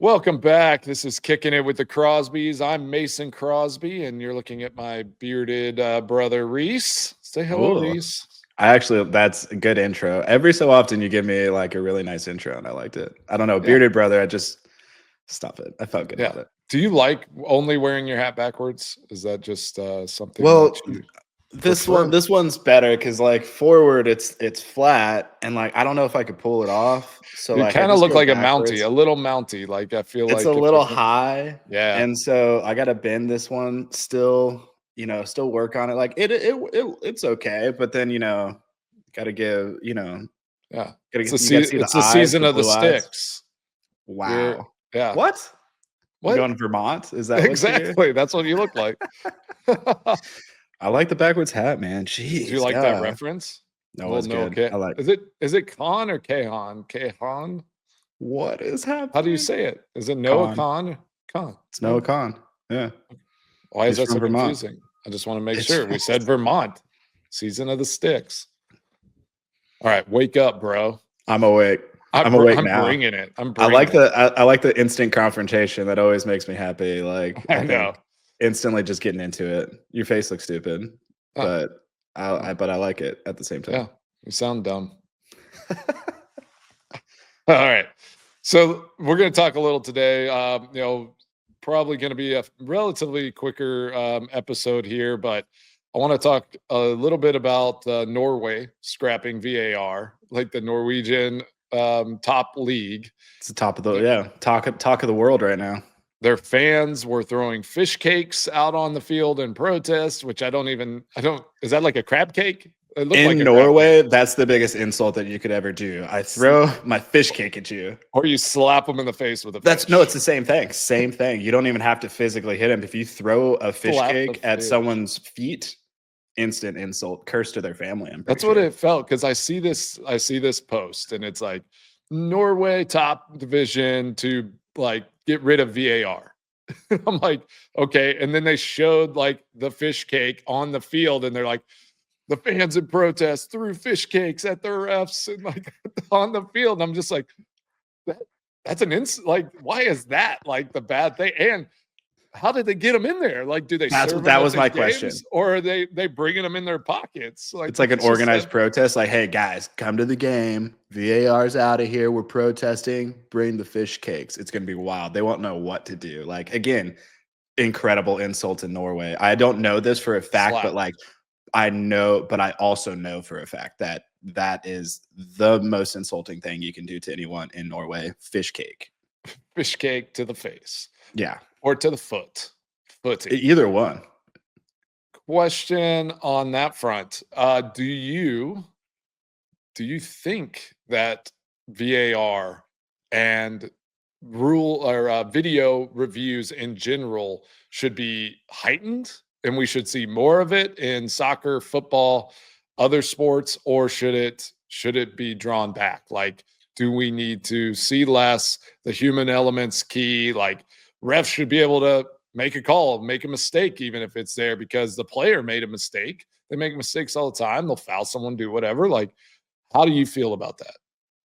Welcome back. This is Kicking It with the Crosbys. I'm Mason Crosby, and you're looking at my bearded brother, Rees. Say hello, Ooh, Rees. that's a good intro. Every so often you give me like a really nice intro and I liked it. I don't know, Yeah, bearded brother, I just stop it. I felt good yeah. about it. Do you like only wearing your hat backwards? Is that just something that Well, you this one prefer? this one's better because like forward it's flat and like I don't know if I could pull it off. So You like I kind of just look go like a Mountie, a backwards. little Mountie. Like I feel It's a like if little it, high. yeah, And so I gotta bend this one still, still work on it. Like it's okay, but then gotta give, yeah. you gotta see It's the the eyes, season the of the blue eyes. sticks. You're Wow. yeah. What? I'm What going to Vermont? Is that what you're exactly? That's what you look like. I like the backwards hat, man. Do you Jeez, like that yeah. reference? No, Well, it's no, good. okay. I like Is it Khan or Kahan? Kahan? what is How do you happening? say it? Is it Noah Con. Khan? Khan. It's Noah Yeah. Khan. Yeah. Why is He's that from so Vermont. confusing? I just want to make It's sure. We said Vermont, season of the sticks. All right, wake up, bro. I'm awake. I'm awake I'm now. bringing it. I'm I bringing like it. I like the instant confrontation. That always makes me happy. Like I I think know. instantly just getting into it. Your face looks stupid, Oh, but oh, but I like it at the same yeah, time. you sound dumb. All right. So we're going to talk a little today. Probably going to be a relatively quicker episode here, but I want to talk a little bit about Norway scrapping VAR, like the Norwegian top league. It's the top of the talk of the world right now. Their fans were throwing fish cakes out on the field in protest, which is that like a crab cake? It looked like In a crab cake. Norway, that's the biggest insult that you could ever do. I throw my fish cake at you. Or you slap them in the face with a That's no, fish. it's the same thing. Same thing. You don't even have to physically hit him. If you throw a fish Slap the cake at fish. someone's feet, instant insult, curse to their family. I'm pretty That's what sure. it felt because I see this post and it's like Norway top division to like get rid of VAR. I'm like, okay. And then they showed like the fish cake on the field and they're like, the fans in protest threw fish cakes at their refs and like on the field. And I'm just like, that, that's like, why is that like the bad thing? And how did they get them in there? Like, do they serve them That at was the my question. games or are they bringing them in their pockets? Like, It's like an it's just that organized protest. Like, hey guys, come to the game. VAR's out of here. We're protesting. Bring the fish cakes. It's gonna be wild. They won't know what to do. Like again, incredible insult in Norway. I don't know this for a fact, but slap. like I know, but I also know for a fact that that is the most insulting thing you can do to anyone in Norway. Fish cake. Fish cake to the face Yeah. or to the foot. Footy. Either one. Question on that front. Do you think that VAR and rule or video reviews in general should be heightened and we should see more of it in soccer, football, other sports, or should it be drawn back? Like, do we need to see less? The human element's key. Like, refs should be able to make a call, make a mistake, even if it's there because the player made a mistake. They make mistakes all the time. They'll foul someone, do whatever. Like, how do you feel about that?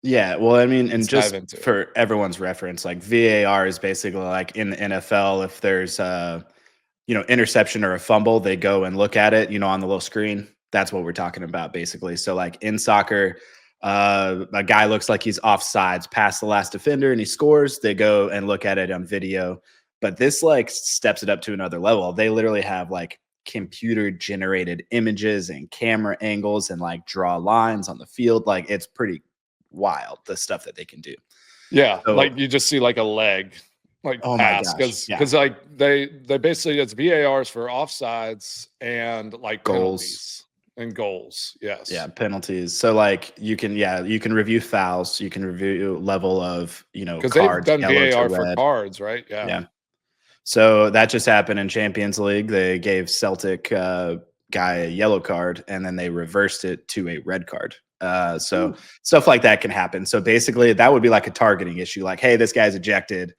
Yeah, well, I mean, and Let's dive just into it. for everyone's reference, like VAR is basically like in the NFL, if there's a interception or a fumble, they go and look at it, on the little screen. That's what we're talking about, basically. So, like in soccer, a guy looks like he's offsides past the last defender and he scores. They go and look at it on video. But this like steps it up to another level. They literally have like computer generated images and camera angles and like draw lines on the field. Like it's pretty wild the stuff that they can do. Yeah, So, like you just see like a leg like oh my pass gosh, yeah, because like they basically it's VARs for offsides and like goals. penalties and goals. Yeah, Yes, penalties. So like you can review fouls, you can review level of, because they've cards, done yellow to VAR for red. cards, right? Yeah. Yeah. So that just happened in Champions League. They gave Celtic guy a yellow card and then they reversed it to a red card. So Ooh, stuff like that can happen. So basically that would be like a targeting issue. Like, hey, this guy's ejected.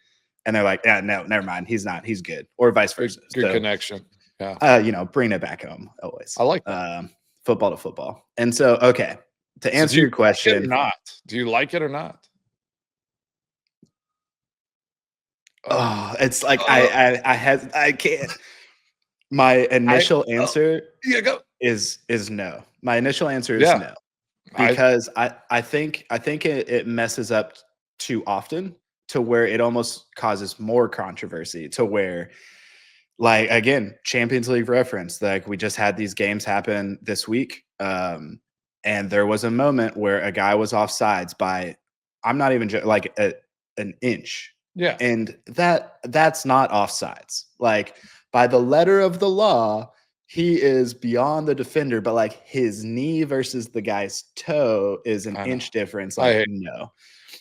And they're like, yeah, no, never mind. He's not. He's good. Or vice good versa. good So connection. Yeah, bring it back home always. I like that. Football to football. And so, okay, to So do answer you your like it or question, not? Do you like it or not? Oh, it's like Uh, I can't. My I initial answer yeah, go. is no. My initial answer is Yeah, no, I because I think it messes up too often to where it almost causes more controversy to where, like, again, Champions League reference, like we just had these games happen this week. And there was a moment where a guy was offsides by, I'm not even like an inch. yeah, And that's not offsides. Like, by the letter of the law, he is beyond the defender, but like his knee versus the guy's toe is an I know. inch difference. I Like, hate no.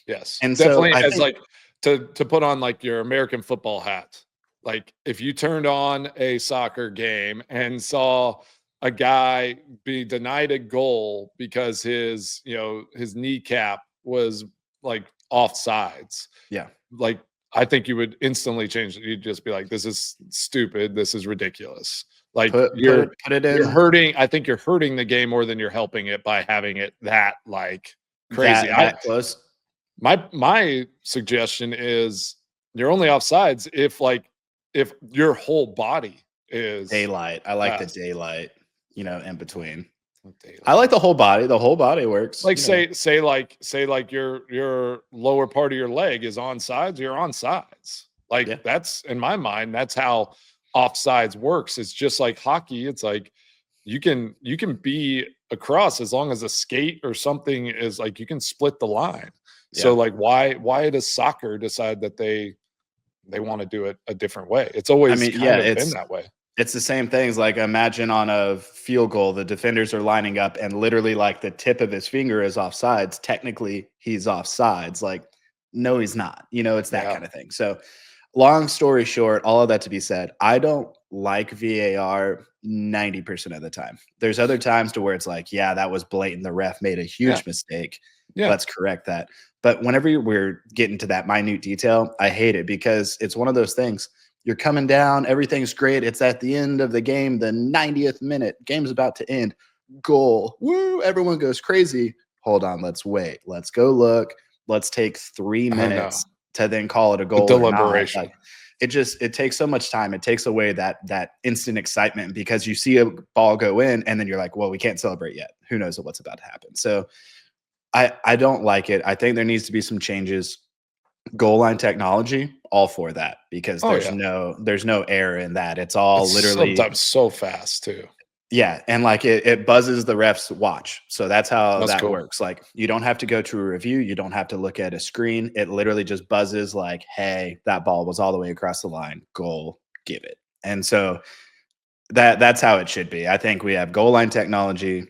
yes, And so definitely I as think like to put on like your American football hat. Like if you turned on a soccer game and saw a guy be denied a goal because his kneecap was like offsides, yeah, like I think you would instantly change it. You'd just be like, "This is stupid. This is ridiculous." Like put it you're in hurting. I think you're hurting the game more than you're helping it by having it that like crazy. that close. My suggestion is you're only offsides if your whole body is Daylight. I like the past daylight, in between. I daylight. like the whole body. The whole body works, Like say like your lower part of your leg is on sides, you're on sides. Yeah. Like that's in my mind, that's how offsides works. It's just like hockey. It's like you can be across as long as a skate or something is like you can split the line. So Yeah. like why does soccer decide that they want to do it a different way? It's I always mean, yeah, kind of been that way. it's the same things. Like, imagine on a field goal, the defenders are lining up and literally like the tip of his finger is offsides. Technically, he's offsides. Like, no, he's not. It's that Yeah. kind of thing. So, long story short, all of that to be said, I don't like VAR 90% of the time. There's other times to where it's like, yeah, that was blatant. The ref made a Yeah. huge mistake. Yeah. Let's correct that. But whenever we're getting to that minute detail, I hate it because it's one of those things. You're coming down, everything's great. It's at the end of the game, the 90th minute, game's about to end. Goal. Woo, everyone goes crazy. Hold on, let's wait. Let's go look. Let's take 3 I know. minutes to then call it a The goal or not. deliberation. Like, it takes so much time. It takes away that instant excitement because you see a ball go in and then you're like, well, we can't celebrate yet. Who knows what's about to happen? So I don't like it. I think there needs to be some changes. Goal line technology, all for that, because Oh there's yeah. no error in that. It's all It's literally, sometimes so fast too. yeah, and like it buzzes the ref's watch. So that's how That's that cool. works. Like, you don't have to go to a review, you don't have to look at a screen. It literally just buzzes like, hey, that ball was all the way across the line. Goal, give it. And so that's how it should be. I think we have goal line technology,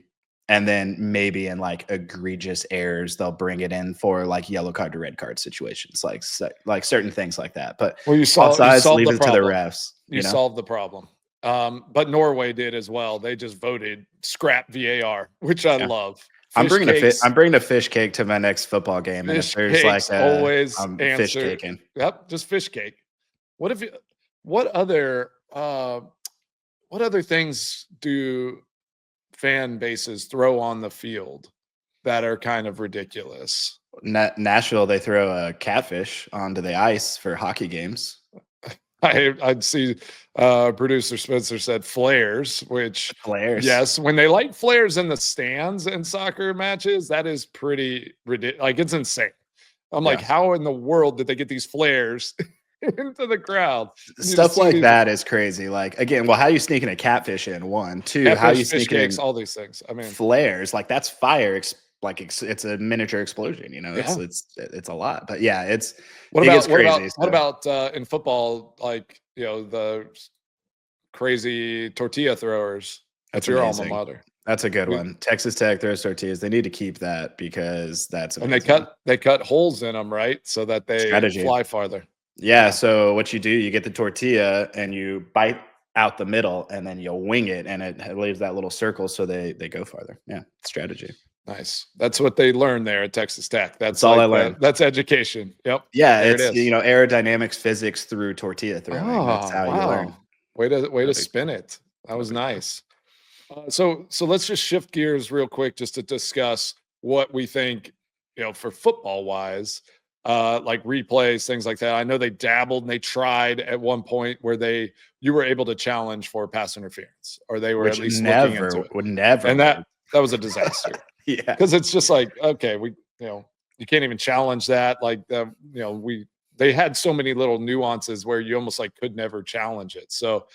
and then maybe in like egregious errors, they'll bring it in for like yellow card to red card situations, like certain things like that. But Well, you offsides, solved leave the it to the problem. refs. You solved the problem. But Norway did as well. They just voted scrap VAR, which I Yeah. love. I'm Fish bringing a fit. cakes, I'm bringing a fish cake to my next football game, and if fish there's like cakes a, always I'm fish answer. caking. Yep, just fish cake. What if you? What other? What other things do fan bases throw on the field that are kind of ridiculous? Nashville, they throw a catfish onto the ice for hockey games. I'd see producer Spencer said flares, which Flares. yes, when they light flares in the stands in soccer matches, that is pretty ridiculous. Like it's insane. I'm like, Yeah. how in the world did they get these flares into the crowd? And you just Stuff see like these that is crazy. Like, again, well, how you sneaking a catfish in? One, two, how catfish, you fish sneaking cakes, in all these things. I mean, flares? Like, that's fire. It's a miniature explosion. yeah. It's a lot. But yeah, it What gets about crazy. what So about in football? Like the crazy tortilla throwers. that's That's your alma amazing. mater. That's a good We- one. Texas Tech throws tortillas. They need to keep that because that's And amazing. they cut holes in them, right? So that they Strategy. fly farther. Yeah. So what you do, you get the tortilla and you bite out the middle, and then you'll wing it, and it leaves that little circle, so they go farther. Yeah, strategy. Nice. That's what they learned there at Texas Tech. That's all I like learned. that's education. Yep. Yeah, There it it's is. aerodynamics, physics through tortilla throwing. That's Oh, how you learn. wow. Way to No big spin deal. it. That No was big deal. nice. So let's just shift gears real quick just to discuss what we think, for football wise. like replays, things like that. I know they dabbled and they tried at one point where you were able to challenge for pass interference, or they were Which at least looking into it. would never And work. that was a disaster. Yeah. Because it's just like, okay, you can't even challenge that. Like they had so many little nuances where you almost like could never challenge it. So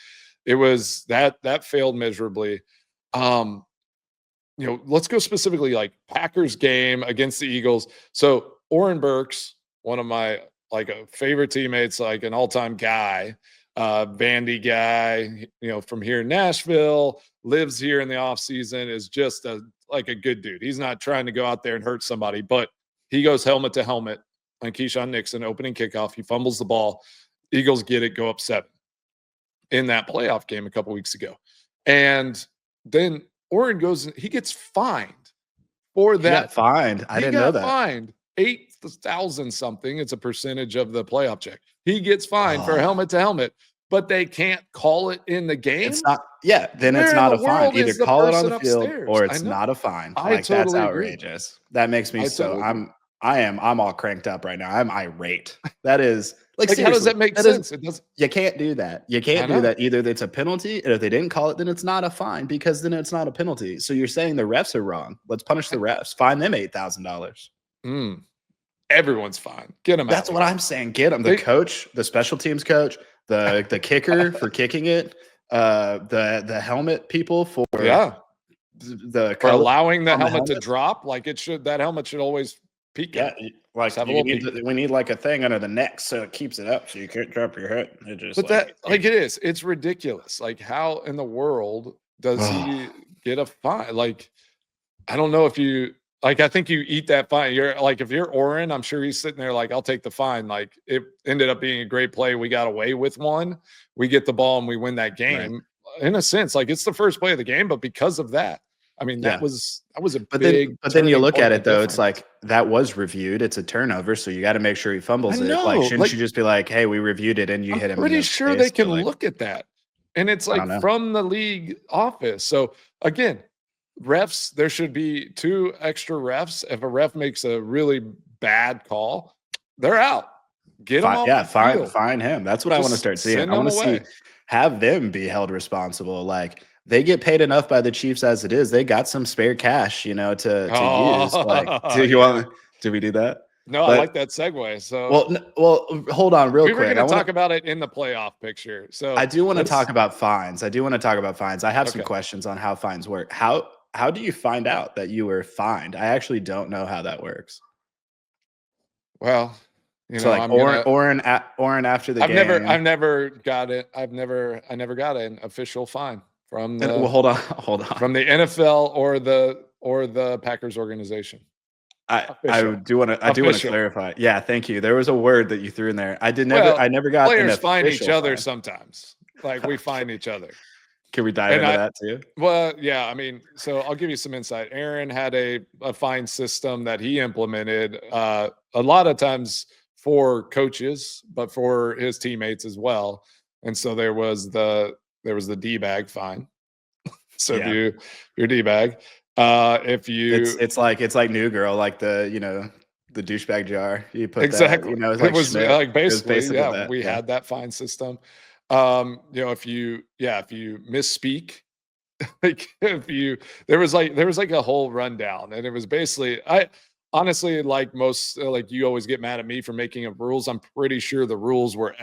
it was that failed miserably. Let's go specifically like Packers game against the Eagles. So Oren Burks, one of my favorite teammates, like an all-time guy, Vandy guy, from here in Nashville, lives here in the off season, is just a good dude. He's not trying to go out there and hurt somebody, but he goes helmet to helmet on Keyshawn Nixon opening kickoff. He fumbles the ball. Eagles get it, go up 7 in that playoff game a couple weeks ago. And then Oren goes and he gets fined for that. He got fined. I didn't know that. Fined 8,000 something. It's a percentage of the playoff check. He gets fined for helmet to helmet, but they can't call it in the game. It's not. Yeah, then it's not a fine. Either call it on the field or it's not a fine. Like that's outrageous. That makes me I'm all cranked up right now. I'm irate. That is like how does that make sense? You can't do that. You can't do that. Either it's a penalty, and if they didn't call it, then it's not a fine because then it's not a penalty. So you're saying the refs are wrong. Let's punish the refs. Fine them $8,000. Everyone's fine. Get them out. That's what I'm saying. Get them. The coach, the special teams coach, the kicker for kicking it, the helmet people for allowing the helmet to drop. Like that helmet should always peak. Yeah, like we need like a thing under the neck so it keeps it up so you can't drop your head. It's ridiculous. Like how in the world does he get a fine? Like I don't know if you. Like, I think you eat that fine. You're like, if you're Oren, I'm sure he's sitting there like, I'll take the fine. Like, it ended up being a great play. We got away with one. We get the ball and we win that game. Right. In a sense, like it's the first play of the game, but because of that, I mean, that was a big. But then you look at it though, it's like that was reviewed. It's a turnover, so you got to make sure he fumbles it. Like, shouldn't you just be like, hey, we reviewed it and you hit him? I'm pretty sure they can look at that, and it's like from the league office. So again. Refs, there should be 2 extra refs. If a ref makes a really bad call, they're out. Get them off the field. Fine him. That's what I want to start seeing. I want to have them be held responsible. Like they get paid enough by the Chiefs as it is. They got some spare cash, to use. Like, do we do that? No, I like that segue. So well, hold on real quick. We were going to talk about it in the playoff picture. So I do want to talk about fines. I have some questions on how fines work. How do you find out that you were fined? I actually don't know how that works. Well, Oren after the game. I've never got it. I never got an official fine from the. Well, hold on. From the NFL or the Packers organization. I do want to clarify. Yeah, thank you. There was a word that you threw in there. I never got. Players find each other sometimes. Like we find each other. Can we dive into that too? Well, yeah. I mean, so I'll give you some insight. Aaron had a fine system that he implemented a lot of times for coaches, but for his teammates as well. And so there was the D-bag fine. So if you're D-bag, if you it's like New Girl, like the douchebag jar. You put exactly. That, it was like basically we had that fine system. If you misspeak, there was like a whole rundown, and it was basically, I honestly, like most, like you always get mad at me for making up rules. I'm pretty sure the rules were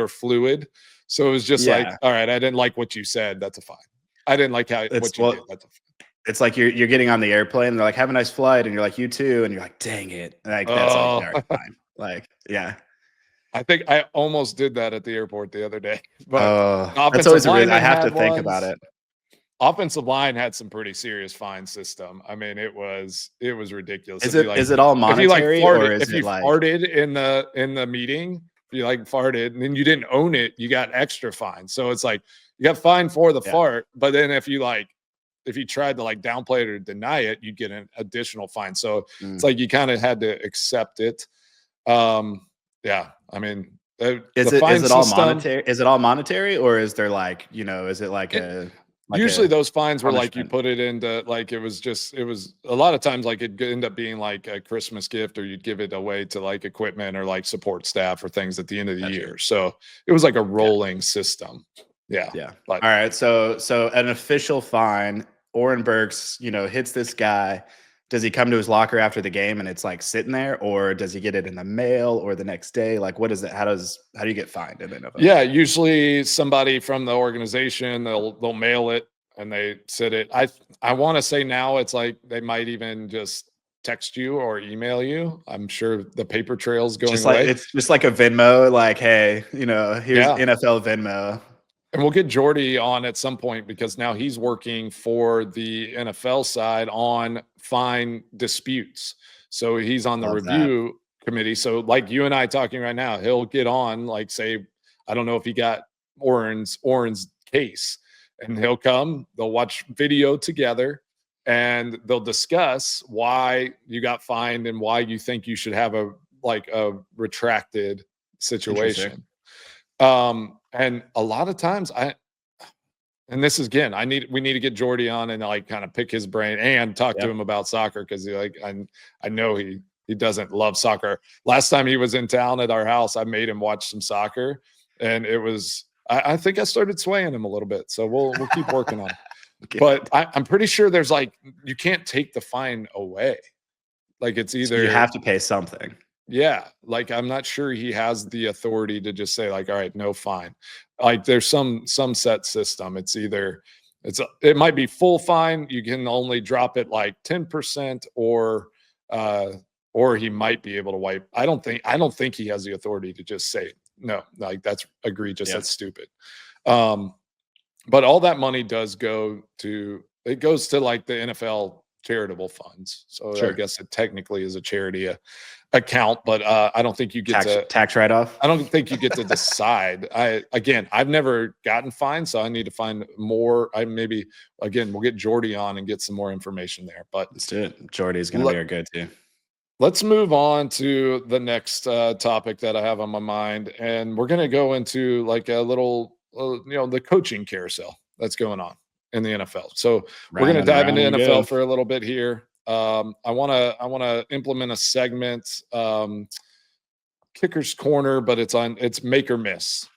fluid. So it was just like, all right, I didn't like what you said. That's a fine. I didn't like what you did. That's a fine. It's like you're getting on the airplane and they're like, have a nice flight. And you're like, you too. And you're like, dang it. Like, that's all fine. Like, yeah. I think I almost did that at the airport the other day. But that's always a reason I have to think about it. Offensive line had some pretty serious fine system. I mean, it was ridiculous. Is it all monetary if you farted in the meeting, if you farted and then you didn't own it, you got extra fine. So it's like you got fined for the fart, but then if you tried to downplay it or deny it, you get an additional fine. So it's like you kind of had to accept it. I mean, is it all monetary? Is it all monetary, or is there is it Like usually a those fines were like you punishment. put it into like it was a lot of times like it'd end up being like a Christmas gift, or you'd give it away to like equipment or like support staff or things at the end of the Gotcha. year. So it was like a Yeah. rolling system. Yeah. Yeah. But All right. So an official fine. Oren Burks, hits this guy. Does he come to his locker after the game and it's like sitting there, or does he get it in the mail or the next day? Like, what is it? How do you get fined in the NFL? yeah, usually somebody from the organization, they'll mail it and they sit it. I want to say now it's like they might even just text you or email you. I'm sure the paper trail's going away. It's just like a Venmo, like, hey, here's Yeah. NFL Venmo. And we'll get Jordy on at some point because now he's working for the NFL side on fine disputes. So he's on the Love that. review committee. So like you and I talking right now, he'll get on, like say, I don't know if he got Oren's case, and he'll come, they'll watch video together and they'll discuss why you got fined and why you think you should have a retracted Interesting. situation. And a lot of times and this is again, we need to get Jordy on and like kind of pick his brain and talk to Yep. him about soccer, because I know he doesn't love soccer. Last time he was in town at our house, I made him watch some soccer, and it was I think I started swaying him a little bit. So we'll keep working on it. Okay. But I'm pretty sure there's like you can't take the fine away. Like it's So either you have to pay something. yeah, like I'm not sure he has the authority to just say like, all right, no fine. Like there's some set system. It's either it might be full fine. You can only drop it like 10%, or he might be able to wipe. I don't think he has the authority to just say no, like that's egregious. Yeah. That's stupid. But all that money goes to like the NFL charitable funds. So I Sure. guess it technically is a charity account, but I don't think you get Tax write-off. I don't think you get to decide. I've never gotten fined, so I need to find more. We'll get Jordy on and get some more information there. But Let's do it. Jordy's going to be our go-to. let's move on to the next topic that I have on my mind, and we're going to go into like a little, the coaching carousel that's going on in the NFL. So we're going to dive into NFL for a little bit here. I want to implement a segment, Kicker's Corner, but it's make or miss.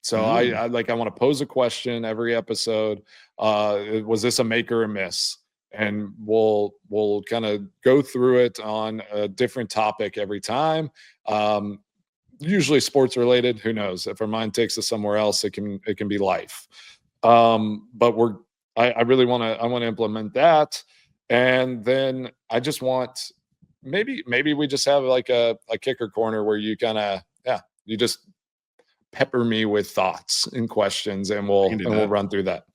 So I want to pose a question every episode. Was this a make or a miss? And we'll kind of go through it on a different topic every time. Usually sports related. Who knows? If our mind takes us somewhere else, it can be life. But I really want to implement that. And then I just want maybe we just have like a kicker corner where you kind of you just pepper me with thoughts and questions, and we'll run through that.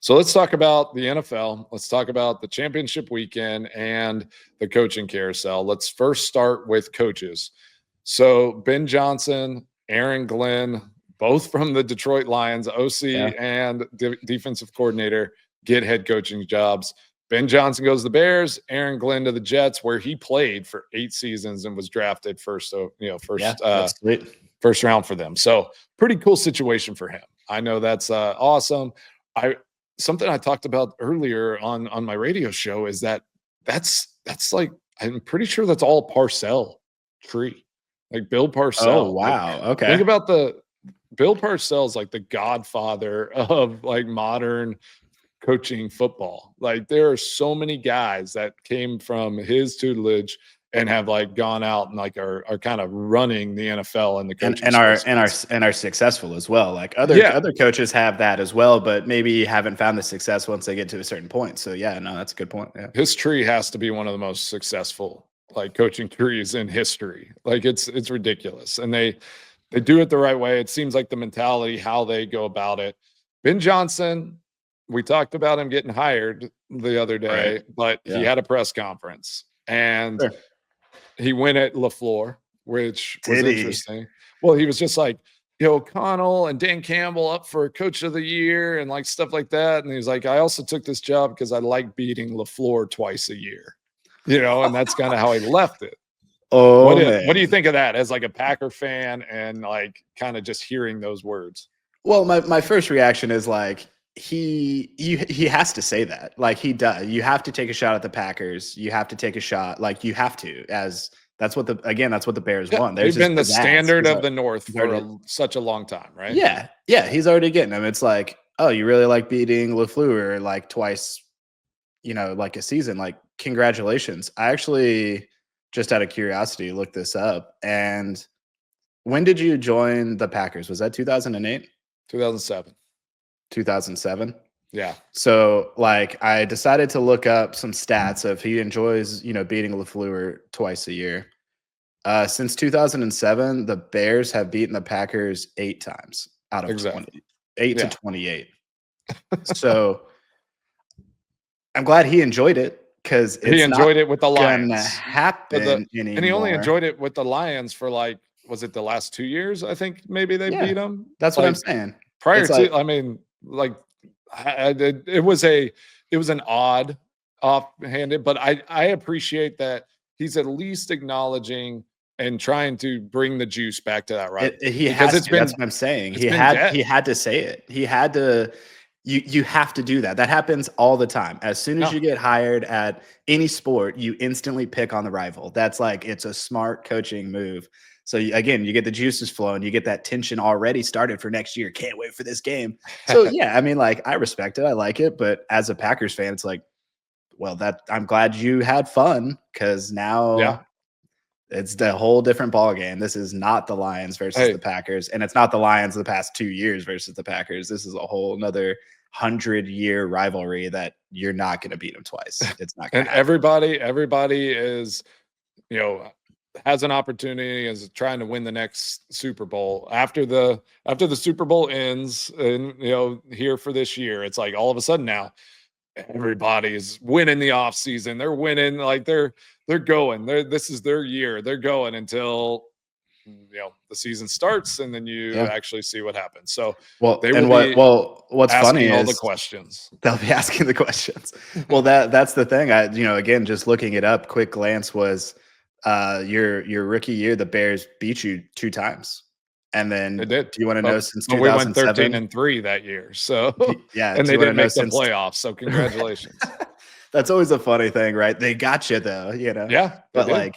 So let's talk about the NFL. Let's talk about the championship weekend and the coaching carousel. Let's first start with coaches. So Ben Johnson, Aaron Glenn, both from the Detroit Lions, OC and defensive coordinator, get head coaching jobs. Ben Johnson goes to the Bears, Aaron Glenn to the Jets, where he played for 8 seasons and was drafted first round for them. So pretty cool situation for him. I know that's awesome. Something I talked about earlier on my radio show is that's like, I'm pretty sure that's all Parcells tree, like Bill Parcells. Oh, wow. Okay. Think about Bill Parcells, like the godfather of like modern coaching football. Like there are so many guys that came from his tutelage and have like gone out and like are kind of running the NFL and the coaching and are successful as well. Like other coaches have that as well, but maybe haven't found the success once they get to a certain point. So that's a good point. Yeah. His tree has to be one of the most successful like coaching trees in history. Like it's ridiculous. And they do it the right way. It seems like the mentality, how they go about it. Ben Johnson, we talked about him getting hired the other day, but he had a press conference and he went at LaFleur, which was interesting. Well, he was just like, O'Connell and Dan Campbell up for coach of the year and like stuff like that. And he's like, I also took this job because I like beating LaFleur twice a year, and that's kind of how he left it. Oh, what do you think of that as like a Packer fan and like kind of just hearing those words? Well, my first reaction is like, he has to say that. Like, he does. You have to take a shot at the Packers. You have to take a shot. Like, you have to. As that's what the Bears Yeah, want. they've There's his been the pizzazz. standard of the North He's for already, such a long time, right? yeah, he's already getting them. It's like, oh, you really like beating LaFleur like twice, like a season. Like, congratulations. I actually, just out of curiosity, looked this up. And when did you join the Packers? Was that 2008? 2007. 2007? Yeah. So, like, I decided to look up some stats of he enjoys, beating LaFleur twice a year. Since 2007, the Bears have beaten the Packers 8 times out of Exactly. 20, 8 Yeah. to 28. So I'm glad he enjoyed it, because He enjoyed it with the gonna Lions. happen anymore. And he only enjoyed it with the Lions for, like, was it the last 2 years? I think maybe they Yeah, beat them. that's what I'm Like, saying. prior It's like, to, I mean, like, it was an odd offhanded, but I appreciate that he's at least acknowledging and trying to bring the juice back to that rivalry, he because has to. That's what I'm saying. it's been dead. He had to say it. He had to. You have to do that. That happens all the time. As soon as No. you get hired at any sport, you instantly pick on the rival. That's like, it's a smart coaching move. So again, you get the juices flowing. You get that tension already started for next year. Can't wait for this game. So yeah, I mean, like, I respect it. I like it. But as a Packers fan, it's like, well, I'm glad you had fun, because now Yeah. it's the whole different ball game. This is not the Lions versus the Packers, and it's not the Lions of the past 2 years versus the Packers. This is a whole another 100-year rivalry that you're not going to beat them twice. It's not going And to happen. everybody is, has an opportunity, is trying to win the next Super Bowl. After the Super Bowl ends, and here for this year, it's like all of a sudden now everybody's winning the off season. They're winning, like, they're going. This is their year. They're going until the season starts, and then you Yeah. actually see what happens. So Well, they and will be what's funny asking all the is questions. they'll be asking the questions. Well, that's the thing. Again, just looking it up, quick glance was, your rookie year, the Bears beat you 2 times. And then, They did. do you want to know, since But we went 2007? 13-3 that year. So, Yeah. and Do they you want to didn't know make the since playoffs. So congratulations. That's always a funny thing, right? They got you though, Yeah, they But did. like,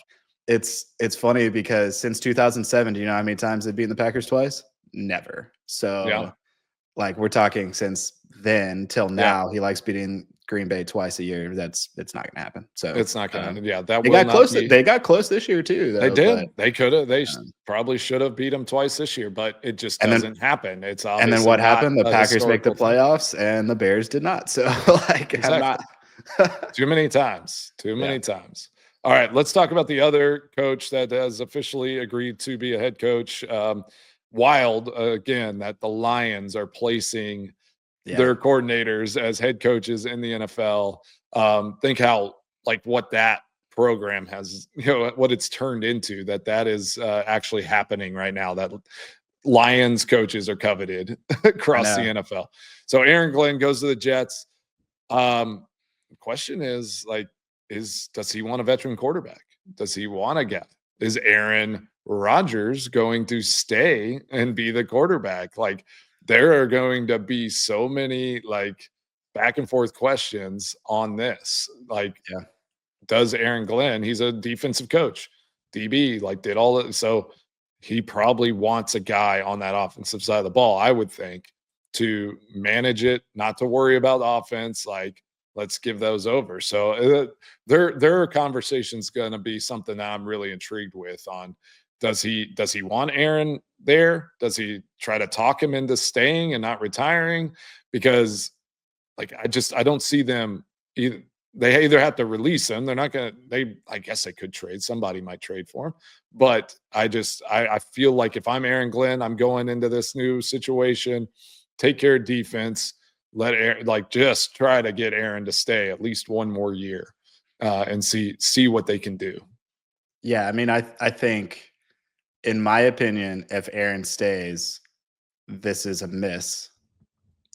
it's funny, because since 2007, do you know how many times they've beaten the Packers twice? Never. So Yeah. like, we're talking since then till Yeah. now, he likes beating Green Bay twice a year. It's not gonna happen. So It's not gonna. Yeah, that they will got not close. be. They got close this year too, They though. did. But They could have. Probably should have beat them twice this year, but it just and then doesn't happen. It's and obviously then what not happened? The a Packers make the historical thing. playoffs, and the Bears did not. So like, I'm not. Too many times. Too many times. All right, let's talk about the other coach that has officially agreed to be a head coach. Wild, again, that the Lions are placing their coordinators as head coaches in the NFL. Think how, like, what that program has, what it's turned into, that is actually happening right now, that Lions coaches are coveted across the NFL. So Aaron Glenn goes to the Jets. The question is, like, does he want a veteran quarterback? Does he want a guy? Is Aaron Rodgers going to stay and be the quarterback? Like, there are going to be so many, like, back and forth questions on this. Like, does Aaron Glenn, he's a defensive coach, DB, like, did all that. So he probably wants a guy on that offensive side of the ball, I would think, to manage it, not to worry about the offense. Like, let's give those over. So there are conversations going to be something that I'm really intrigued with on. Does he want Aaron there? Does he try to talk him into staying and not retiring? Because, like, I don't see them either. They either have to release him. They're not going to, I guess they could trade. Somebody might trade for him. But I feel like if I'm Aaron Glenn, I'm going into this new situation, take care of defense, let Aaron, like, just try to get Aaron to stay at least one more year, and see what they can do. Yeah, I mean, I think, in my opinion, if Aaron stays, this is a miss,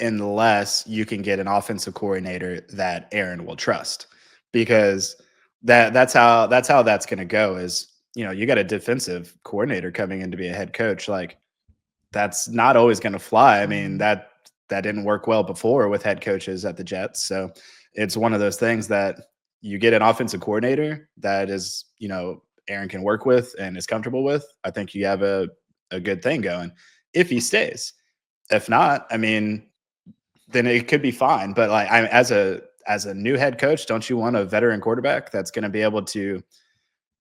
unless you can get an offensive coordinator that Aaron will trust, because that's how that's going to go. Is, you got a defensive coordinator coming in to be a head coach. Like, that's not always going to fly. I mean, that didn't work well before with head coaches at the Jets. So it's one of those things that you get an offensive coordinator that is, Aaron can work with and is comfortable with. I think you have a good thing going if he stays. If not, I mean, then it could be fine. But like, as a new head coach, don't you want a veteran quarterback that's going to be able to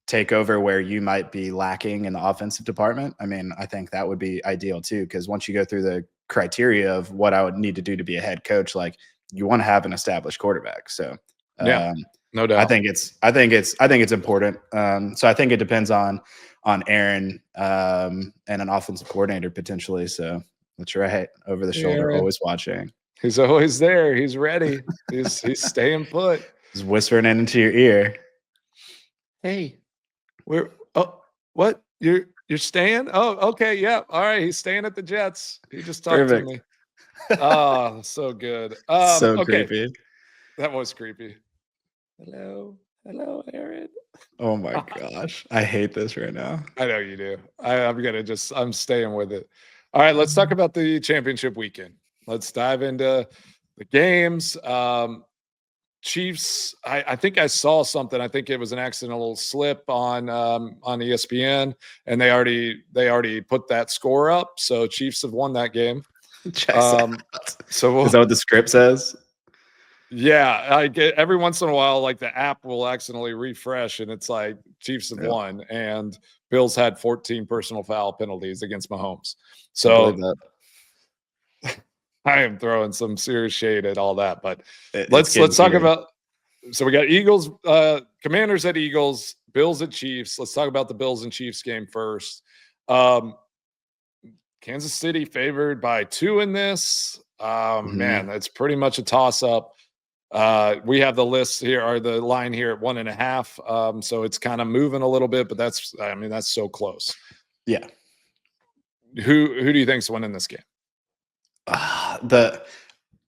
take over where you might be lacking in the offensive department? I mean, I think that would be ideal too, because once you go through the criteria of what I would need to do to be a head coach, like you want to have an established quarterback. So Yeah, no doubt. I think it's important. So I think it depends on Aaron and an offensive coordinator potentially. So that's right. Over the shoulder, Aaron. always watching. He's always there. He's ready. He's staying put. He's whispering into your ear. Hey, what? You're staying? Oh, okay. Yeah. All right. He's staying at the Jets. He just talked to me. Oh, so good. So okay. creepy. That was creepy. Hello, Aaron. Oh my gosh, I hate this right now. I know you do. I'm staying with it. All right, let's talk about the championship weekend. Let's dive into the games. Chiefs. I think I saw something. I think it was an accidental slip on ESPN, and they already put that score up. So Chiefs have won that game. So is that what the script says? Yeah, I get every once in a while, like the app will accidentally refresh, and it's like Chiefs have won, and Bills had 14 personal foul penalties against Mahomes. So I am throwing some serious shade at all that, but let's talk about. So we got Eagles, Commanders at Eagles, Bills at Chiefs. Let's talk about the Bills and Chiefs game first. Kansas City favored by 2 in this. Man, that's pretty much a toss-up. We have the list here, or the line here at 1.5. So it's kind of moving a little bit, but that's so close. Yeah. Who do you think's winning this game?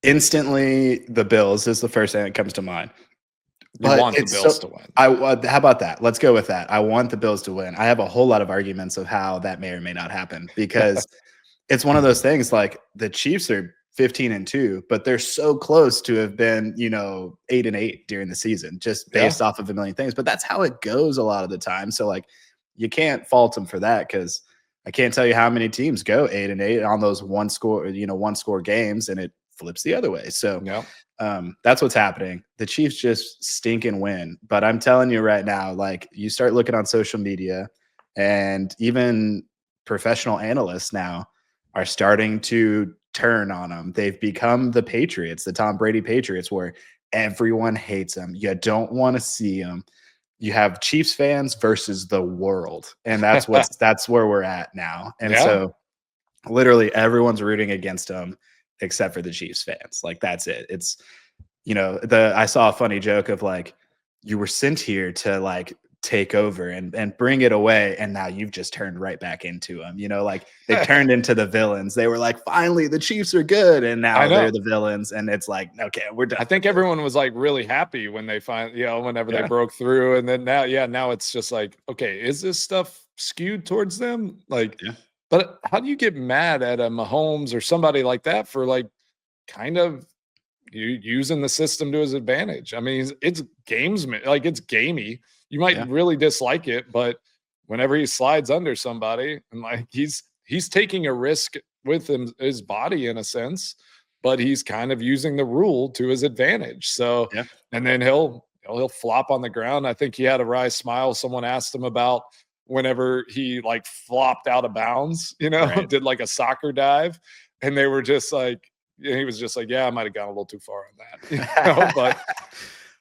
Instantly the Bills is the first thing that comes to mind. You want the Bills to win. How about that? Let's go with that. I want the Bills to win. I have a whole lot of arguments of how that may or may not happen, because it's one of those things, like the Chiefs are 15-2, but they're so close to have been, 8-8 during the season, just based off of a million things. But that's how it goes a lot of the time. So like, you can't fault them for that, because I can't tell you how many teams go 8-8 on those one score games, and it flips the other way. So that's what's happening. The Chiefs just stink and win. But I'm telling you right now, like, you start looking on social media, and even professional analysts now are starting to turn on them. They've become the Patriots, the Tom Brady Patriots, where everyone hates them. You don't want to see them. You have Chiefs fans versus the world, and that's where we're at now. And so literally everyone's rooting against them except for the Chiefs fans. Like, that's it. It's, I saw a funny joke of like, you were sent here to like take over and bring it away, and now you've just turned right back into them. Like, they turned into the villains. They were like, finally the Chiefs are good, and now they're the villains. And it's like, okay, we're done. I think everyone was like really happy when they whenever they broke through, and then now it's just like, okay, is this stuff skewed towards them? Like, but how do you get mad at a Mahomes or somebody like that for like kind of using the system to his advantage? I mean, it's gamesman, like, it's gamey. You might really dislike it, but whenever he slides under somebody, and like he's taking a risk with his body in a sense, but he's kind of using the rule to his advantage. So, and then he'll flop on the ground. I think he had a wry smile. Someone asked him about whenever he like flopped out of bounds, did like a soccer dive, and they were just like, he was just like, yeah, I might have gone a little too far on that, but.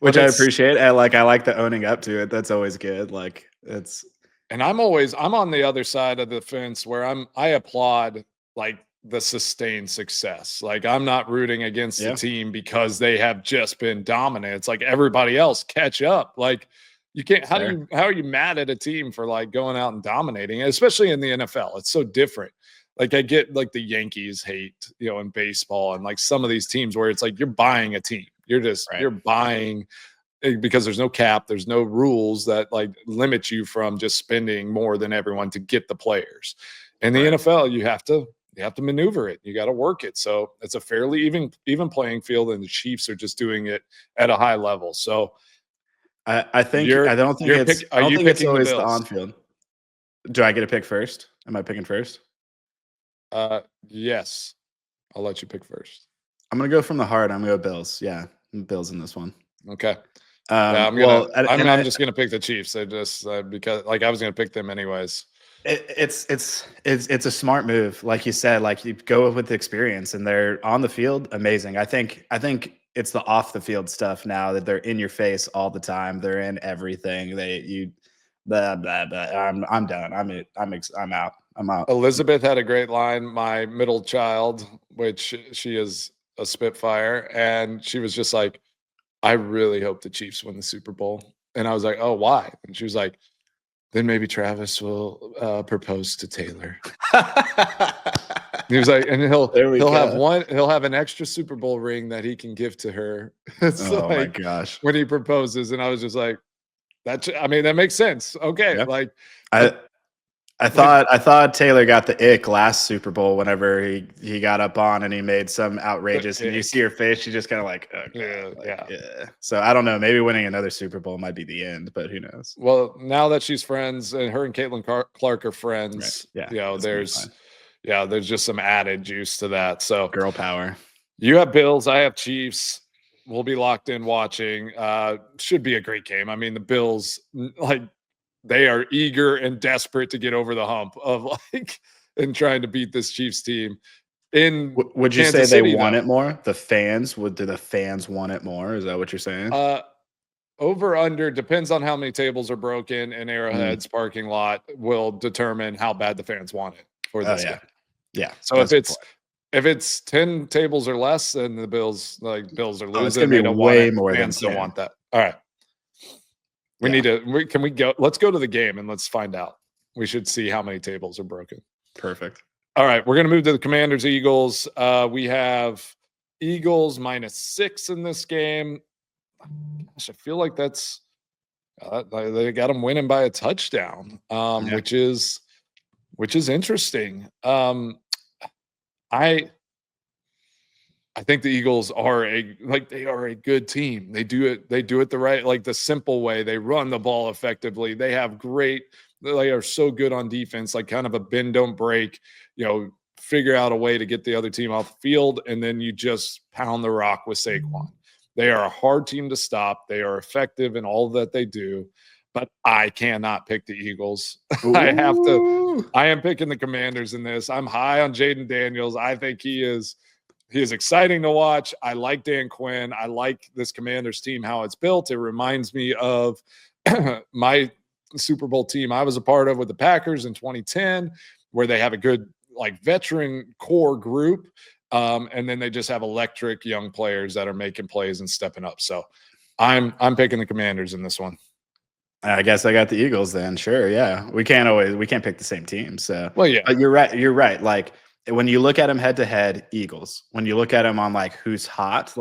Which I appreciate. I like the owning up to it. That's always good. Like, it's. And I'm on the other side of the fence where I applaud like the sustained success. Like, I'm not rooting against the team because they have just been dominant. It's like, everybody else catch up. Like, you can't, how are you mad at a team for like going out and dominating, especially in the NFL? It's so different. Like, I get like the Yankees hate, in baseball, and like some of these teams where it's like, you're buying a team. You're just you're buying, because there's no cap, there's no rules that like limit you from just spending more than everyone to get the players. In the NFL, you have to You have to maneuver it. You got to work it. So it's a fairly even playing field, and the Chiefs are just doing it at a high level. So I think I don't think it's Are you picking the always the Bills? on field. Do I get to pick first? Am I picking first? Yes. I'll let you pick first. I'm gonna go from the heart. I'm gonna go Bills. Yeah, Bills in this one. Okay. Yeah, I'm just gonna pick the Chiefs. I just because like I was gonna pick them anyways. It's a smart move, like you said. Like you go with the experience, and they're on the field, amazing. I think it's the off the field stuff now that they're in your face all the time. They're in everything. Blah blah blah. I'm done. I'm out. I'm out. Elizabeth had a great line. My middle child, which she is a Spitfire, and she was just like, "I really hope the Chiefs win the Super Bowl." And I was like, "Oh, why?" And she was like, "Then maybe Travis will propose to Taylor." He was like, and he'll have an extra Super Bowl ring that he can give to her. It's Oh my like gosh. when he proposes, and I was just like, I mean, that makes sense. Okay, Yep. like I thought Taylor got the ick last Super Bowl whenever he got up on and he made some outrageous, and you see her face, she just kind of like, oh, yeah. So I don't know, maybe winning another Super Bowl might be the end, but who knows? Well, now that she's friends, and her and Caitlin Clark are friends, right. Yeah, there's just some added juice to that. So girl power. You have Bills, I have Chiefs. We'll be locked in watching. Should be a great game. I mean, the Bills, like, they are eager and desperate to get over the hump of and trying to beat this Chiefs team. Would you say they want it more? Do the fans want it more? Is that what you're saying? Over under depends on how many tables are broken, and Arrowhead's parking lot will determine how bad the fans want it for this game. Yeah. So if it's 10 tables or less, then the Bills are losing. It's gonna be way more than fans don't want that. All right. Can we go? Let's go to the game and let's find out. We should see how many tables are broken. Perfect. All right. We're going to move to the Commanders Eagles. We have Eagles -6 in this game. Gosh, I feel like that's they got them winning by a touchdown, which is interesting. I think the Eagles are a good team. They do it the right, like the simple way. They run the ball effectively. They are so good on defense, like kind of a bend don't break, figure out a way to get the other team off the field, and then you just pound the rock with Saquon. They are a hard team to stop. They are effective in all that they do, but I cannot pick the Eagles. I am picking the Commanders in this. I'm high on Jaden Daniels. I think he is exciting to watch. I like Dan Quinn. I like this Commanders team, how it's built. It reminds me of my Super Bowl team I was a part of with the Packers in 2010, where they have a good veteran core group. And then they just have electric young players that are making plays and stepping up. So I'm picking the Commanders in this one. I guess I got the Eagles then. Sure. Yeah. We can't pick the same team. So, well, yeah, but you're right. Like when you look at them head to head, Eagles, when you look at them on who's hot,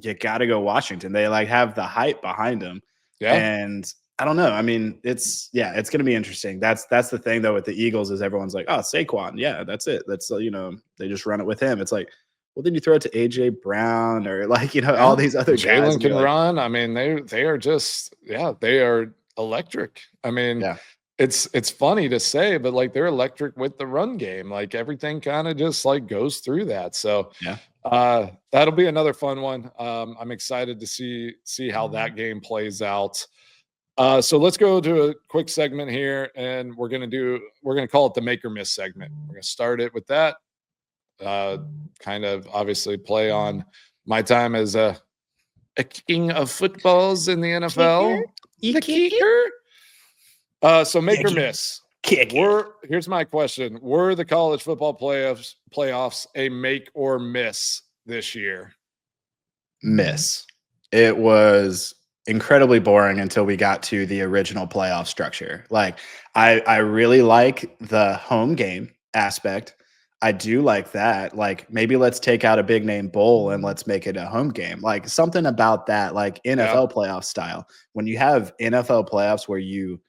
you got to go Washington. They have the hype behind them. Yeah. And I don't know. I mean, it's going to be interesting. That's the thing though with the Eagles is everyone's like, oh, Saquon. Yeah, that's it. That's, they just run it with him. It's like, well, then you throw it to AJ Brown or all these other guys. Jalen can run. I mean, they are just, they are electric. I mean, it's funny to say, but they're electric with the run game. Everything kind of just goes through that. So that'll be another fun one. I'm excited to see how that game plays out. So let's go to a quick segment here, and we're going to call it the make or miss segment. We're going to start it with that. Kind of obviously play on my time as a king of footballs in the NFL. Kicker. So make or miss. Here's my question. Were the college football playoffs a make or miss this year? Miss. It was incredibly boring until we got to the original playoff structure. I really like the home game aspect. I do like that. Maybe let's take out a big name bowl and let's make it a home game. Something about that, NFL playoff style. When you have NFL playoffs where you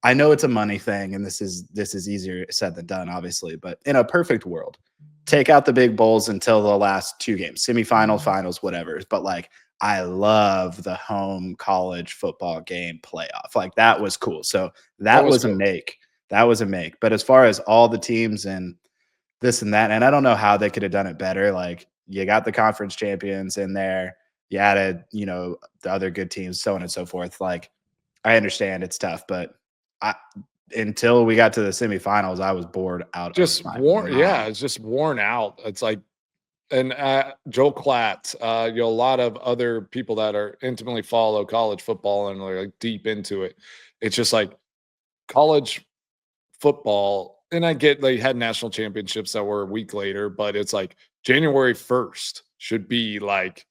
I know it's a money thing, and this is easier said than done, obviously. But in a perfect world, take out the big bowls until the last two games, semifinal, finals, whatever. But like, I love the home college football game playoff. Like that was cool. So that was was a cool. make. That was a make. But as far as all the teams and this and that, and I don't know how they could have done it better. Like you got the conference champions in there, you added, the other good teams, so on and so forth. Like I understand it's tough, but I until we got to the semifinals, I was bored out of Just my worn, yeah, mind. it's just worn out. It's like, and Joe Klatt, a lot of other people that are intimately follow college football and are like deep into it. It's just like college football, and I get they had national championships that were a week later, but it's like January 1st should be like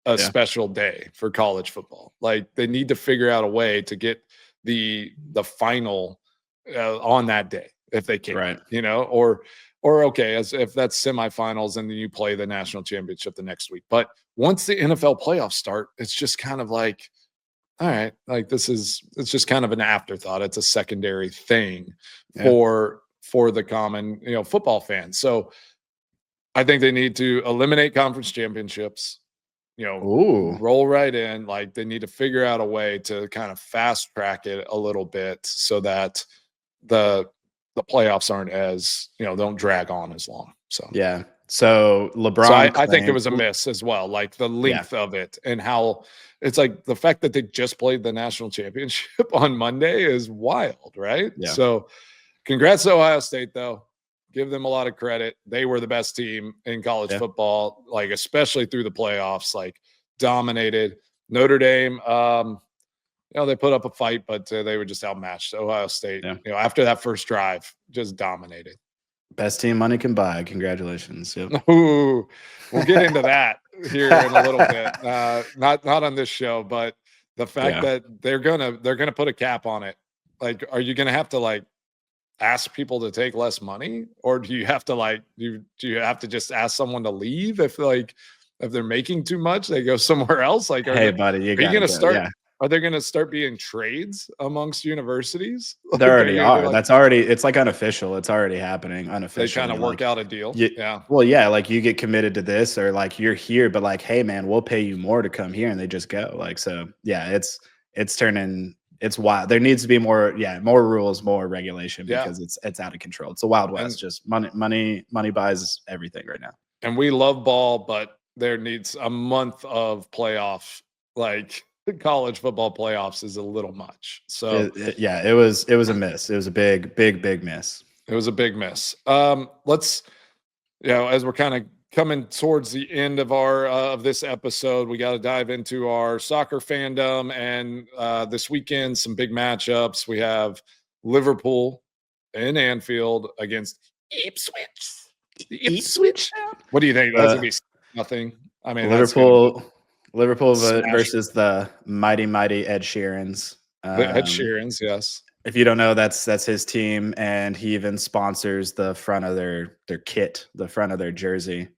a Yeah. special day for college football. Like they need to figure out a way to get the final on that day if they can, Right. or okay, as if that's semifinals and then you play the national championship the next week. But once the NFL playoffs start, it's just kind of like, all right, like it's just kind of an afterthought. It's a secondary thing Yeah. for the common, football fan. So I think they need to eliminate conference championships, Ooh. roll right in. Like they need to figure out a way to kind of fast track it a little bit so that the the playoffs aren't as, don't drag on as long. So Yeah. So so LeBron I think it claimed. was a miss as well, like the Yeah. length of it and how it's like the fact that they just played the national championship on Monday is wild, right? Yeah. So congrats to Ohio State, though. Give them a lot of credit. They were the best team in college Yeah. football, like especially through the playoffs, like dominated. Notre Dame, they put up a fight, but they were just outmatched. Ohio State, Yeah. After that first drive, just dominated. Best team money can buy. Congratulations. Yep. Ooh, we'll get into that here in a little bit. Not on this show, but the fact Yeah. that they're gonna put a cap on it. Like, are you gonna have to like ask people to take less money, or do you have to like do you have to just ask someone to leave if they're making too much, they go somewhere else? Like, Hey, buddy, you are you gotta gonna go. start? Yeah. Are there gonna start being trades amongst universities? There Like, are already you gonna be are. like That's already it's like unofficial. It's already happening they kind unofficially. of work Like out a deal? you Yeah, well, yeah, like you get committed to this or like you're here, but like, hey man, we'll pay you more to come here and they just go. Like so yeah, it's turning it's wild. There needs to be more, yeah, more rules, more regulation yeah, because it's out of control. It's a wild and west. Just money buys everything right now. and we love ball, but there needs a month of playoff. Like the college football playoffs is a little much. So Yeah, it was a miss. It was a big miss. it was a big miss. Let's, as we're kind of coming towards the end of our of this episode, we got to dive into our soccer fandom and this weekend some big matchups. We have Liverpool in Anfield against Ipswich. The Ipswich. What do you think? That's gonna Uh, be nothing. I mean, that's gonna be Liverpool Liverpool smash versus the mighty Ed Sheerans. the Ed Sheerans. Yes. If you don't know, that's his team, and he even sponsors the front of their kit, the front of their jersey.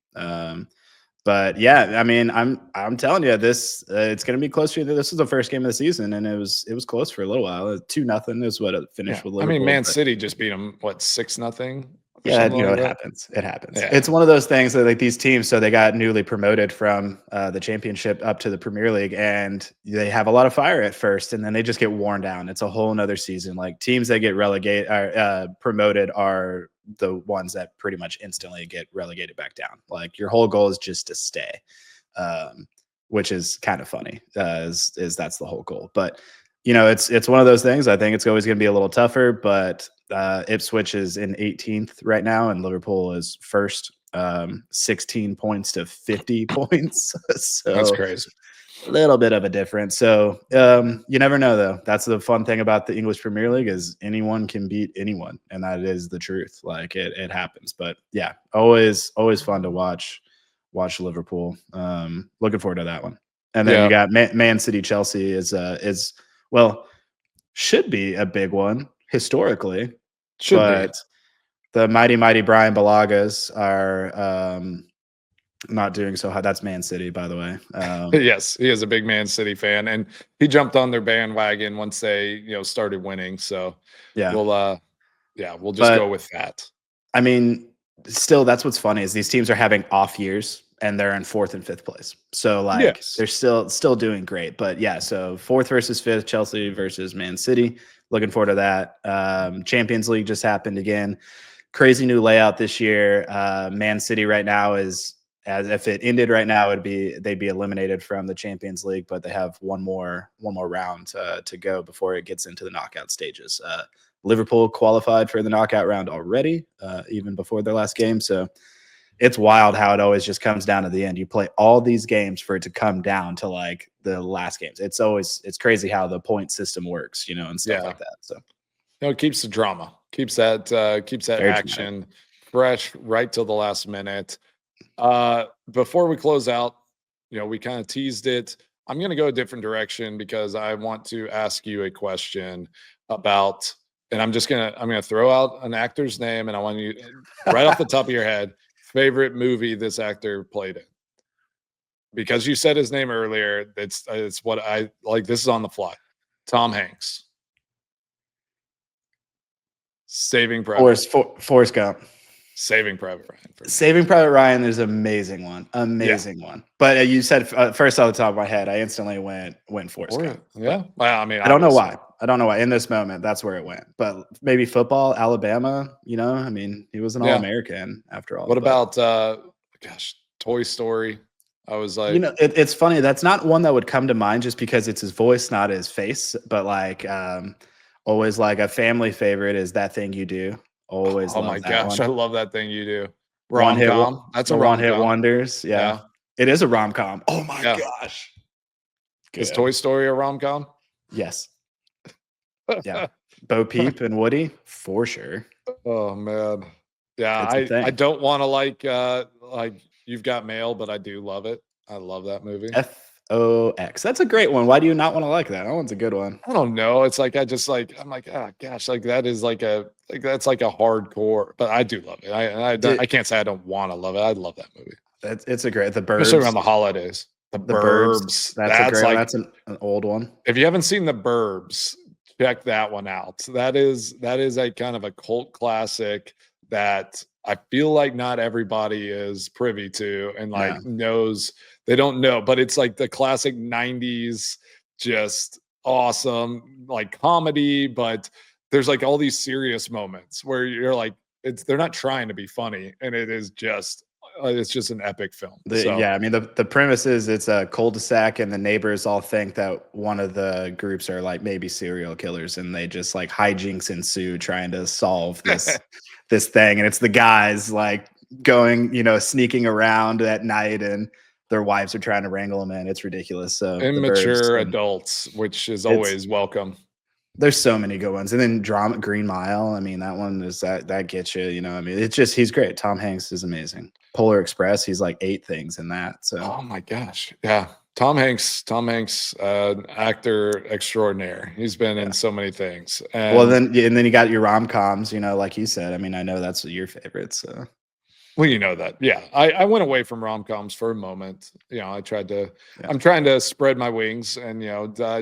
But yeah, I mean, I'm telling you, this it's going to be close to. This is the first game of the season, and it was close for a little while. 2-0 is what it Yeah. finished with I mean, Liverpool. Man But City just beat them, what, 6-0 or yeah, something like it that? happens. It happens. Yeah. It's one of those things that like these teams, so they got newly promoted from the championship up to the Premier League, and they have a lot of fire at first, and then they just get worn down. It's a whole nother season. Like teams that get relegated or promoted are the ones that pretty much instantly get relegated back down. Like your whole goal is just to stay, which is kind of funny. Is that's the whole goal, but it's one of those things. I think it's always going to be a little tougher, but Ipswich is in 18th right now, and Liverpool is first, 16 points to 50 points. That's So crazy. a little bit of a difference. So you never know, though. That's the fun thing about the English Premier League is anyone can beat anyone, and that is the truth. Like it happens. But yeah, always fun to watch Liverpool. Looking forward to that one. And then you Yeah. got Man City Chelsea is well, should be a big one historically, Should be. but the mighty Brian Balagas are Not doing so hot. That's Man City, by the way. Yes, he is a big Man City fan, and he jumped on their bandwagon once they, started winning. So Yeah. we'll, yeah, we'll just go But with that. I mean, still, that's what's funny is these teams are having off years and they're in fourth and fifth place. So like Yes. they're still doing great. But yeah, so fourth versus fifth, Chelsea versus Man City. Looking forward to that. Champions League just happened again. Crazy new layout this year. Man City right now is, as if it ended right now, they'd be eliminated from the Champions League, but they have one more round to go before it gets into the knockout stages. Liverpool qualified for the knockout round already, even before their last game. So it's wild how it always just comes down to the end. You play all these games for it to come down to like the last games. It's crazy how the point system works, and stuff like that. So it keeps the drama, keeps that very action dramatic. fresh right till the last minute. Before we close out, we kind of teased it. I'm going to go a different direction because I want to ask you a question about, and I'm going to throw out an actor's name, and I want you right off the top of your head, favorite movie this actor played in. Because you said his name earlier, it's what I like. This is on the fly. Tom Hanks. Saving Private. Forrest Gump. Saving Private Ryan. Saving Private Ryan is an amazing one. Amazing one. But you said first off the top of my head, I instantly went Forrest Gump. Yeah. Well, I mean, I don't know why. In this moment, that's where it went. But maybe football, Alabama, I mean, he was an All-American after all. What about Toy Story? I was like, it's funny. That's not one that would come to mind just because it's his voice, not his face. But like, always like a family favorite is That Thing You Do. Always. Oh my gosh, I love That Thing You Do. Rom-com. That's a rom-com. One-hit wonders. Yeah. It is a rom-com. Oh my gosh. Good. Is Toy Story a rom-com? Yes. Yeah. Bo Peep and Woody for sure. Oh man. Yeah, I don't want to like You've Got Mail, but I do love it. I love that movie. FOX. That's a great one. Why do you not want to like that? That one's a good one. I don't know. It's like I'm like, oh gosh, like that is that's like a hardcore, but I do love it. I can't say I don't want to love it. I love that movie. It's a great The Burbs. Especially around the holidays. The Burbs. That's a great one. That's an old one. If you haven't seen The Burbs, check that one out. That is a kind of a cult classic that I feel like not everybody is privy to and knows. They don't know, but it's like the classic 90s, just awesome, like comedy, but there's like all these serious moments where you're like, they're not trying to be funny. And it is just, it's just an epic film. Yeah. I mean, the premise is it's a cul-de-sac and the neighbors all think that one of the groups are like maybe serial killers and they just like hijinks ensue trying to solve this, this thing. And it's the guys like going, sneaking around at night and their wives are trying to wrangle them in. It's ridiculous. So immature adults, which is always welcome. There's so many good ones. And then drama, Green Mile. I mean, that one is that gets you, I mean, it's just, he's great. Tom Hanks is amazing. Polar Express. He's like 8 things in that. So, oh my gosh. Yeah. Tom Hanks, actor extraordinaire. He's been in so many things. And then you got your rom-coms, like you said. I mean, I know that's your favorite. So, well, that. Yeah. I went away from rom-coms for a moment. I'm trying to spread my wings and,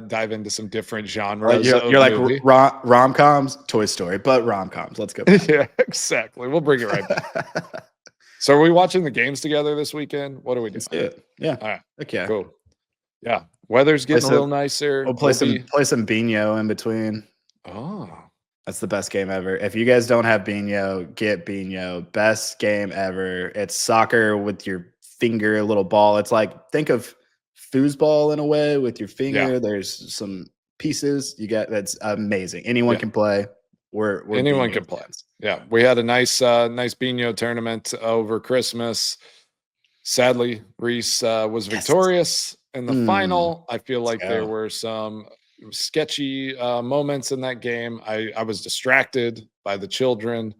dive into some different genres. You're like rom-coms, Toy Story, but rom-coms. Let's go. Yeah, exactly. We'll bring it right back. So are we watching the games together this weekend? What are we doing? Let's do it. Yeah. All right. Okay. Cool. Yeah. Weather's getting a little nicer. We'll play some Bingo in between. Oh. That's the best game ever. If you guys don't have Bingo, get Bingo. Best game ever. It's soccer with your finger, a little ball. It's like, think of foosball in a way with your finger. Yeah. There's some pieces you get. That's amazing. Anyone can play. Anyone can play. Yeah. We had a nice Bingo tournament over Christmas. Sadly, Rees was victorious in the final. I feel like there were some sketchy moments in that game. I was distracted by the children.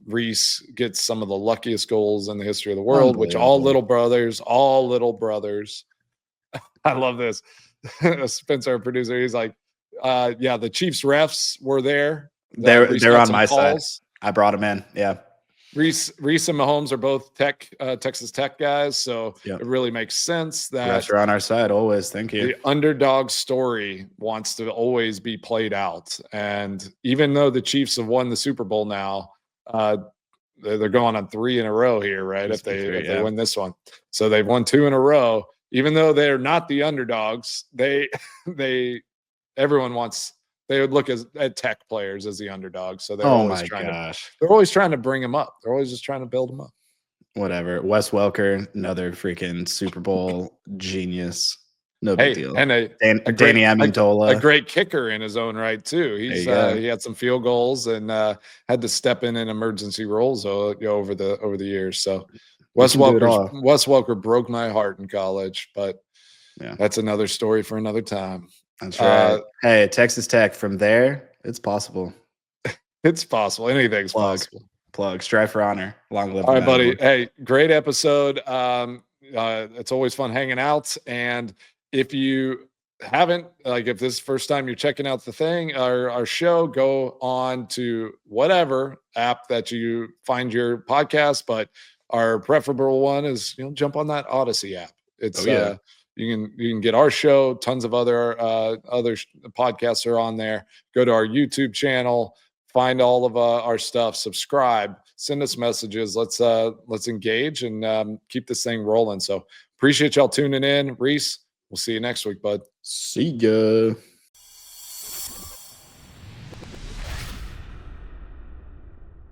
Rees gets some of the luckiest goals in the history of the world, which all little brothers. I love this. Spencer, our producer, he's like, the Chiefs refs were there. They're on my side. I brought them in. Yeah. Rees and Mahomes are both Texas Tech guys, so Yep. it really makes sense that Refs are on our side always. Thank you. the underdog story wants to always be played out. And even though the Chiefs have won the Super Bowl now, they're going on 3 in a row here, right? If they win this one, so they've won 2 in a row. Even though they're not the underdogs, everyone wants. They would look at Tech players as the underdogs, so they're always trying to bring them up. They're always just trying to build them up. Whatever. Wes Welker, another freaking Super Bowl genius. No big deal. And Danny Amendola, a great kicker in his own right too. He had some field goals and had to step in emergency roles over the years. So Wes Welker broke my heart in college, but that's another story for another time. That's right. Hey, Texas Tech, from there, it's possible. It's possible. Anything's possible. Strive for honor. Long live. All right, buddy. Hey, great episode. It's always fun hanging out. And if you haven't, like, if this is the first time you're checking out the thing, our show, go on to whatever app that you find your podcast. But our preferable one is, jump on that Odyssey app. It's you can get our show. Tons of other podcasts are on there. Go to our YouTube channel, find all of our stuff, subscribe, send us messages. Let's engage and keep this thing rolling. So appreciate y'all tuning in. Rees, we'll see you next week, bud. See ya.